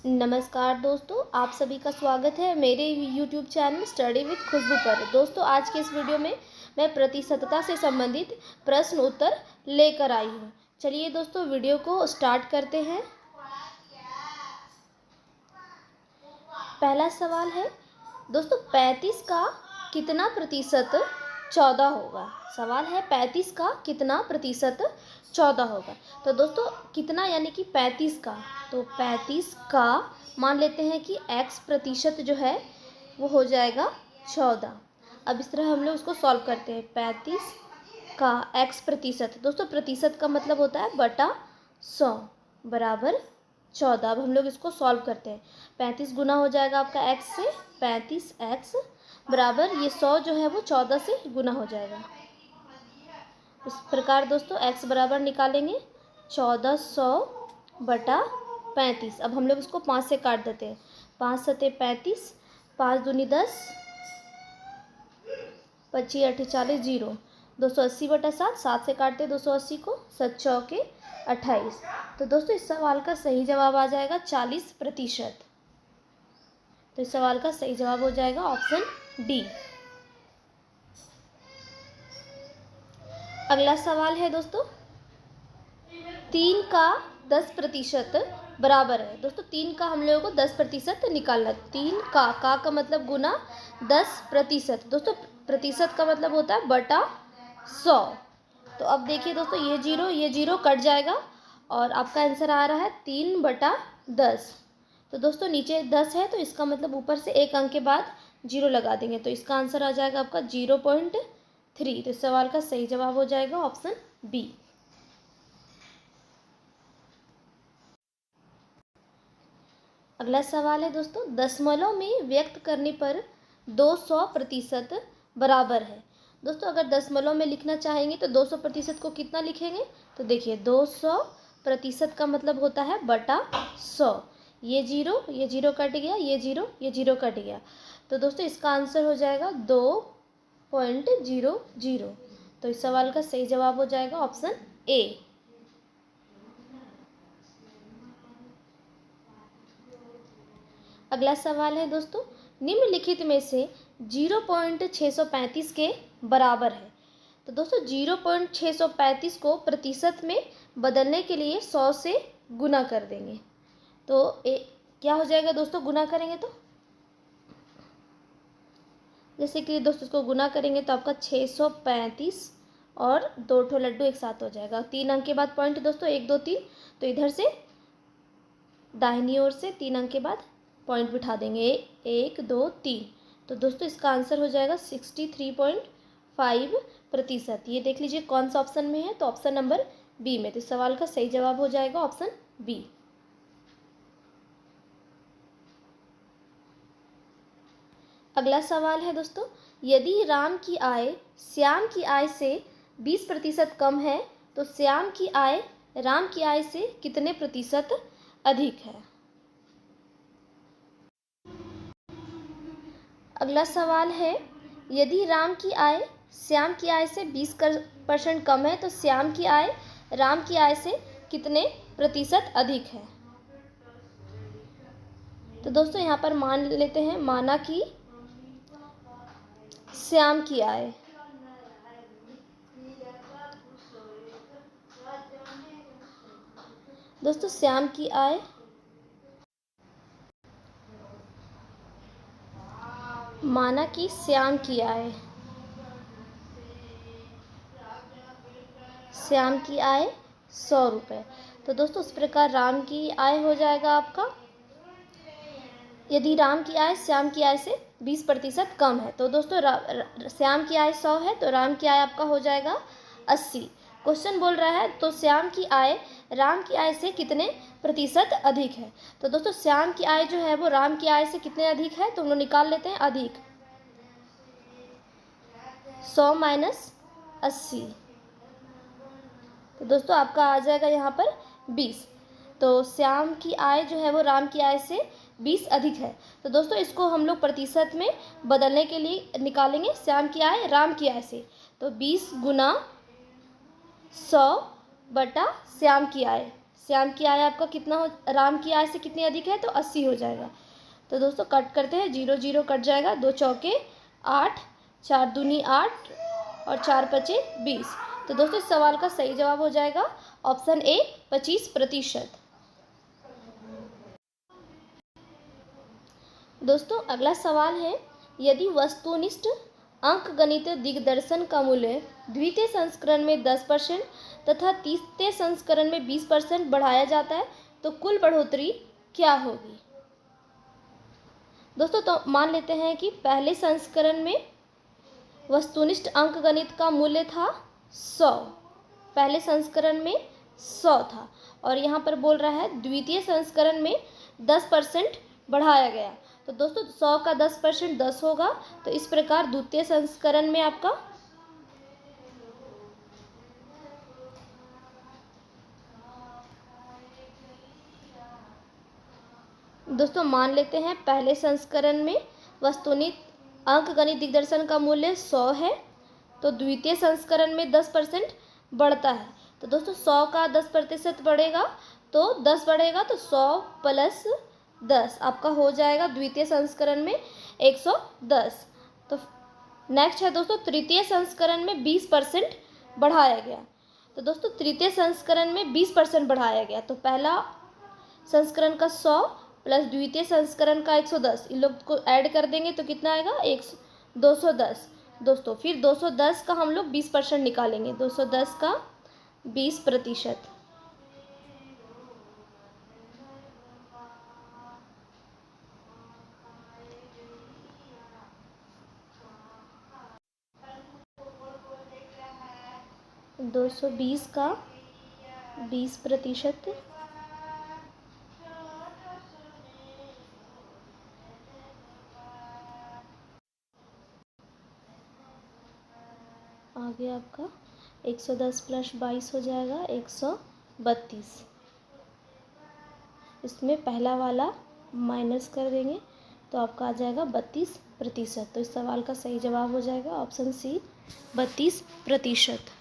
नमस्कार दोस्तों, आप सभी का स्वागत है मेरे YouTube चैनल स्टडी विद खुशबू पर। दोस्तों, आज के इस वीडियो में मैं प्रतिशतता से संबंधित प्रश्न उत्तर लेकर आई हूँ। चलिए दोस्तों, वीडियो को स्टार्ट करते हैं। पहला सवाल है दोस्तों, 35 का कितना प्रतिशत 14 होगा। सवाल है 35 का कितना प्रतिशत 14 होगा। तो दोस्तों कितना यानी कि 35 का, तो 35 का मान लेते हैं कि x प्रतिशत जो है वो हो जाएगा 14। अब इस तरह हम लोग उसको सॉल्व करते हैं। 35 का x प्रतिशत, दोस्तों प्रतिशत का मतलब होता है बटा 100 बराबर 14। अब हम लोग इसको सॉल्व करते हैं। 35 गुना हो जाएगा आपका x से, 35x बराबर ये 100 जो है वो 14 से गुना हो जाएगा। इस प्रकार दोस्तों x बराबर निकालेंगे 1400 बटा 35। अब हम लोग इसको 5 से काट देते हैं। 5 सते 35, 5 दूनी 10, 25 8 40 0, 280 बटा 7, 7 से काटते 280 को, 7 चौके 28। तो दोस्तों इस सवाल का सही जवाब आ जाएगा 40%। तो इस सवाल का सही जवाब हो जाएगा ऑप्शन डी। अगला सवाल है दोस्तों, 3 का 10% बराबर है। दोस्तों 3 का हम लोगों को 10% निकालना है। 3 का मतलब गुना 10%। दोस्तों प्रतिशत का मतलब होता है बटा 100। तो अब देखिए दोस्तों, ये जीरो कट जाएगा और आपका आंसर आ रहा है 3/10। तो दोस्तों नीचे 10 है तो इसका मतलब ऊपर से एक अंक के बाद 0 लगा देंगे, तो इसका आंसर आ जाएगा आपका 0.3। तो इस सवाल का सही जवाब हो जाएगा ऑप्शन बी। अगला सवाल है दोस्तों, दशमलव में व्यक्त करने पर 200% बराबर है। दोस्तों अगर दशमलव में लिखना चाहेंगे तो 200% को कितना लिखेंगे, तो देखिए 200% का मतलब होता है बटा 100। ये जीरो कट गया, ये जीरो कट गया। तो दोस्तों इसका आंसर हो जाएगा 2.00। तो इस सवाल का सही जवाब हो जाएगा ऑप्शन ए। अगला सवाल है दोस्तों, निम्नलिखित में से 0.635 के बराबर है। तो दोस्तों 0.635 को प्रतिशत में बदलने के लिए 100 से गुना कर देंगे। तो क्या हो जाएगा दोस्तों, गुना करेंगे तो जैसे कि दोस्तों इसको गुना करेंगे तो आपका 635 और 2 ठो लड्डू एक साथ हो जाएगा। 3 अंक के बाद पॉइंट दोस्तों 1 2 3, तो इधर से दाहिनी ओर से 3 अंक के बाद पॉइंट बिठा देंगे 1 2 3। तो दोस्तों इसका आंसर हो जाएगा 63.5%। ये देख लीजिए कौन सा ऑप्शन में है, तो ऑप्शन नंबर बी में। तो इस सवाल का सही जवाब हो जाएगा ऑप्शन बी। अगला सवाल है दोस्तों, यदि राम की आय श्याम की आय से 20% कम है तो श्याम की आय राम की आय से कितने प्रतिशत अधिक है। अगला सवाल है, यदि राम की आय श्याम की आय से 20% कम है तो श्याम की आय राम की आय से कितने प्रतिशत अधिक है। तो दोस्तों यहाँ पर मान लेते हैं, माना कि श्याम की आय दोस्तों श्याम की आय माना कि श्याम की आय 100 रुपये। तो दोस्तों उस प्रकार राम की आय हो जाएगा आपका, यदि राम की आय श्याम की आय से 20% कम है तो दोस्तों श्याम की आय 100 है तो राम की आय आपका हो जाएगा 80। क्वेश्चन बोल रहा है तो श्याम की आय राम की आय से कितने प्रतिशत अधिक है। तो दोस्तों श्याम की आय जो है वो राम की आय से कितने अधिक है, तो हम लोग निकाल लेते हैं अधिक। 100 माइनस 80, तो दोस्तों आपका आ जाएगा यहाँ पर 20। तो श्याम की आय जो है वो राम की आय से 20 अधिक है। तो दोस्तों इसको हम लोग प्रतिशत में बदलने के लिए निकालेंगे श्याम की आय राम की आय से। तो 20 गुना 100 बटा श्याम की आय। श्याम की आय आपका कितना हो, राम की आय से कितनी अधिक है, तो 80 हो जाएगा। तो दोस्तों कट करते हैं, 0 0 कट जाएगा, 2 चौके 8, 4 दूनी 8 और 4 पचे 20। तो दोस्तों इस सवाल का सही जवाब हो जाएगा ऑप्शन ए 25%। दोस्तों अगला सवाल है, यदि वस्तुनिष्ठ अंकगणित दिग्दर्शन का मूल्य द्वितीय संस्करण में 10% तथा तृतीय संस्करण में 20% बढ़ाया जाता है तो कुल बढ़ोतरी क्या होगी। दोस्तों तो मान लेते हैं कि पहले संस्करण में वस्तुनिष्ठ अंकगणित का मूल्य था 100, पहले संस्करण में 100 था, और यहाँ पर बोल रहा है द्वितीय संस्करण में 10% बढ़ाया गया। तो दोस्तों 100 का 10% 10 होगा। तो इस प्रकार द्वितीय संस्करण में आपका दोस्तों मान लेते हैं पहले संस्करण में वस्तुनिष्ठ अंकगणित दिग्दर्शन का मूल्य 100 है, तो द्वितीय संस्करण में 10% बढ़ता है। तो दोस्तों 100 का 10% बढ़ेगा तो 10 बढ़ेगा, तो 100 प्लस 10 आपका हो जाएगा द्वितीय संस्करण में 110। तो नेक्स्ट है दोस्तों तृतीय संस्करण में 20% बढ़ाया गया। तो दोस्तों तृतीय संस्करण में 20% बढ़ाया गया, तो पहला संस्करण का 100 प्लस द्वितीय संस्करण का 110, इन लोग को ऐड कर देंगे तो कितना आएगा 210। दोस्तों फिर 210 का हम लोग 20% निकालेंगे, 210 का 20%। दो सौ 20 का 20%, आगे आपका 110 प्लस 22 हो जाएगा 132। इसमें पहला वाला माइनस कर देंगे तो आपका आ जाएगा 32%। तो इस सवाल का सही जवाब हो जाएगा ऑप्शन सी 32%।